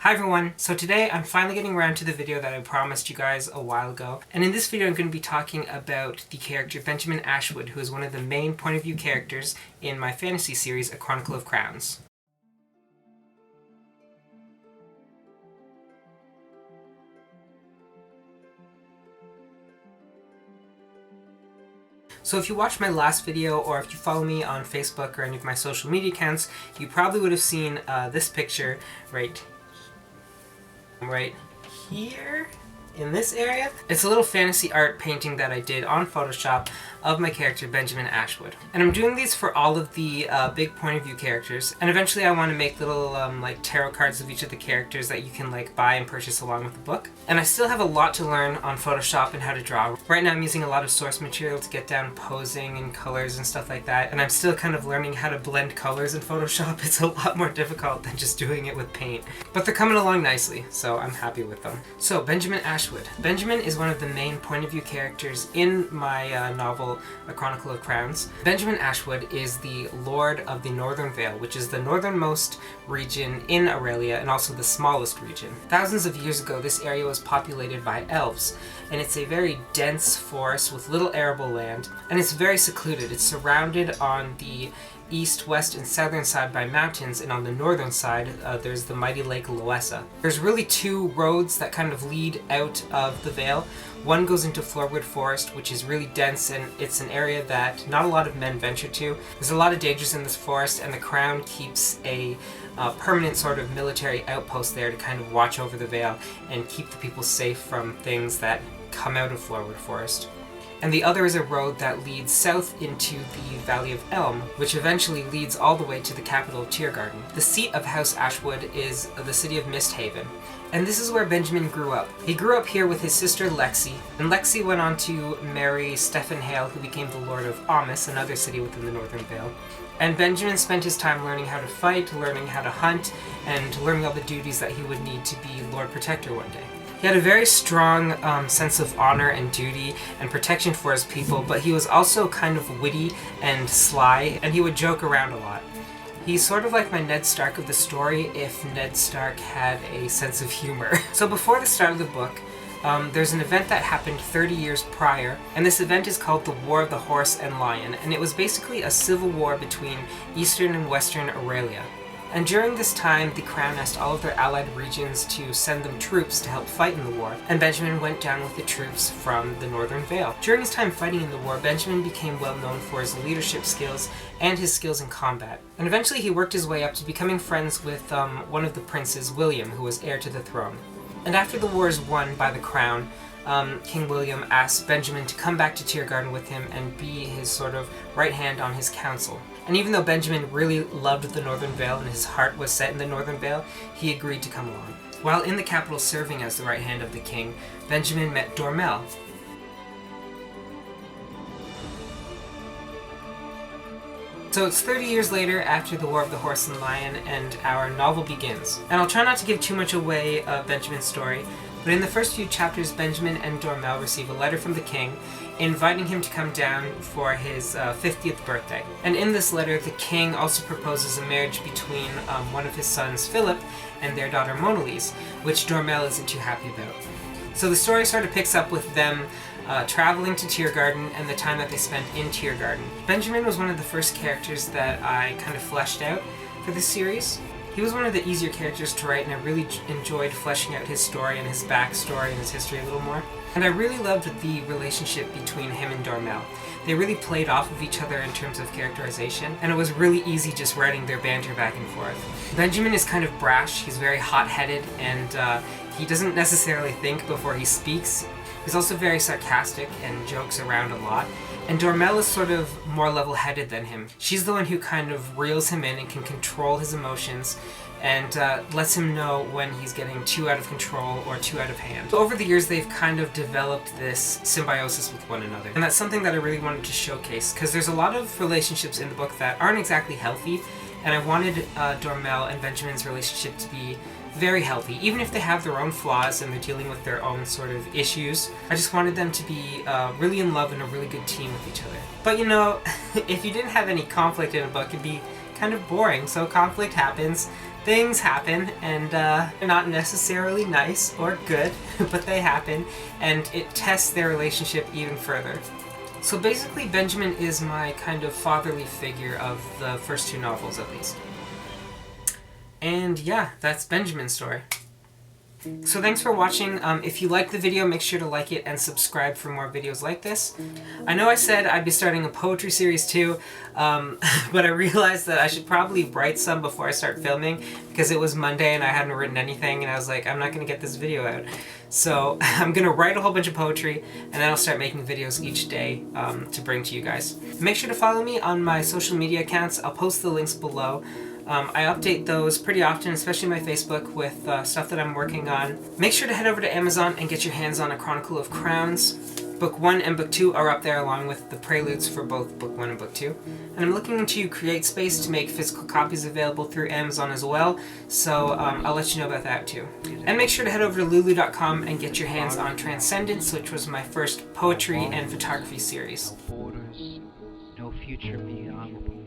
Hi everyone! So today I'm finally getting around to the video that I promised you guys a while ago. And in this video I'm going to be talking about the character Benjamin Ashwood, who is one of the main point of view characters in my fantasy series, A Chronicle of Crowns. So if you watched my last video, or if you follow me on Facebook or any of my social media accounts, you probably would have seen this picture right here in this area. It's a little fantasy art painting that I did on Photoshop of my character Benjamin Ashwood. And I'm doing these for all of the big point of view characters, and eventually I want to make little like tarot cards of each of the characters that you can like buy and purchase along with the book. And I still have a lot to learn on Photoshop and how to draw. Right now I'm using a lot of source material to get down posing and colors and stuff like that, and I'm still kind of learning how to blend colors in Photoshop. It's a lot more difficult than just doing it with paint. But they're coming along nicely, so I'm happy with them. So Benjamin Ashwood. Benjamin is one of the main point of view characters in my novel A Chronicle of Crowns. Benjamin Ashwood is the Lord of the Northern Vale, which is the northernmost region in Aurelia and also the smallest region. Thousands of years ago, this area was populated by elves, and it's a very dense forest with little arable land, and it's very secluded. It's surrounded on the east, west, and southern side by mountains, and on the northern side there's the mighty lake Loessa. There's really two roads that kind of lead out of the vale. One goes into Floorwood Forest, which is really dense, and it's an area that not a lot of men venture to. There's a lot of dangers in this forest, and the Crown keeps a permanent sort of military outpost there to kind of watch over the vale and keep the people safe from things that come out of Floorwood Forest. And the other is a road that leads south into the Valley of Elm, which eventually leads all the way to the capital of Tiergarten. The seat of House Ashwood is the city of Misthaven, and this is where Benjamin grew up. He grew up here with his sister Lexi, and Lexi went on to marry Stephen Hale, who became the Lord of Amis, another city within the Northern Vale. And Benjamin spent his time learning how to fight, learning how to hunt, and learning all the duties that he would need to be Lord Protector one day. He had a very strong sense of honor and duty and protection for his people, but he was also kind of witty and sly, and he would joke around a lot. He's sort of like my Ned Stark of the story if Ned Stark had a sense of humor. So before the start of the book, there's an event that happened 30 years prior, and this event is called the War of the Horse and Lion, and it was basically a civil war between eastern and western Aurelia. And during this time, the Crown asked all of their allied regions to send them troops to help fight in the war, and Benjamin went down with the troops from the Northern Vale. During his time fighting in the war, Benjamin became well known for his leadership skills and his skills in combat. And eventually he worked his way up to becoming friends with one of the princes, William, who was heir to the throne. And after the war is won by the Crown, King William asked Benjamin to come back to Tiergarten with him and be his sort of right hand on his council. And even though Benjamin really loved the Northern Vale and his heart was set in the Northern Vale, he agreed to come along. While in the capital serving as the right hand of the king, Benjamin met Dormel. So it's 30 years later after the War of the Horse and Lion, and our novel begins. And I'll try not to give too much away of Benjamin's story, but in the first few chapters, Benjamin and Dormel receive a letter from the king inviting him to come down for his 50th birthday. And in this letter, the king also proposes a marriage between one of his sons, Philip, and their daughter, Monalise, which Dormel isn't too happy about. So the story sort of picks up with them traveling to Tiergarten and the time that they spent in Tiergarten. Benjamin was one of the first characters that I kind of fleshed out for this series. He was one of the easier characters to write, and I really enjoyed fleshing out his story and his backstory and his history a little more. And I really loved the relationship between him and Dormel. They really played off of each other in terms of characterization, and it was really easy just writing their banter back and forth. Benjamin is kind of brash, he's very hot-headed, and he doesn't necessarily think before he speaks. He's also very sarcastic and jokes around a lot. And Dormel is sort of more level-headed than him. She's the one who kind of reels him in and can control his emotions and lets him know when he's getting too out of control or too out of hand. So over the years, they've kind of developed this symbiosis with one another. And that's something that I really wanted to showcase, because there's a lot of relationships in the book that aren't exactly healthy, and I wanted Dormel and Benjamin's relationship to be very healthy, even if they have their own flaws and they're dealing with their own sort of issues. I just wanted them to be really in love and a really good team with each other. But you know, if you didn't have any conflict in a book, it'd be kind of boring, so conflict happens. things happen, and they're not necessarily nice or good, but they happen, and it tests their relationship even further. So basically, Benjamin is my kind of fatherly figure of the first two novels, at least. And yeah, that's Benjamin's story. So thanks for watching. If you liked the video, make sure to like it and subscribe for more videos like this. I know I said I'd be starting a poetry series too, but I realized that I should probably write some before I start filming, because it was Monday and I hadn't written anything, and I was like, I'm not going to get this video out. So I'm going to write a whole bunch of poetry, and then I'll start making videos each day to bring to you guys. Make sure to follow me on my social media accounts. I'll post the links below. I update those pretty often, especially my Facebook, with stuff that I'm working on. Make sure to head over to Amazon and get your hands on A Chronicle of Crowns. Book 1 and Book 2 are up there, along with the preludes for both Book 1 and Book 2. And I'm looking to create space to make physical copies available through Amazon as well, so I'll let you know about that too. And make sure to head over to lulu.com and get your hands on Transcendence, which was my first poetry and photography series. No borders, no future beyond the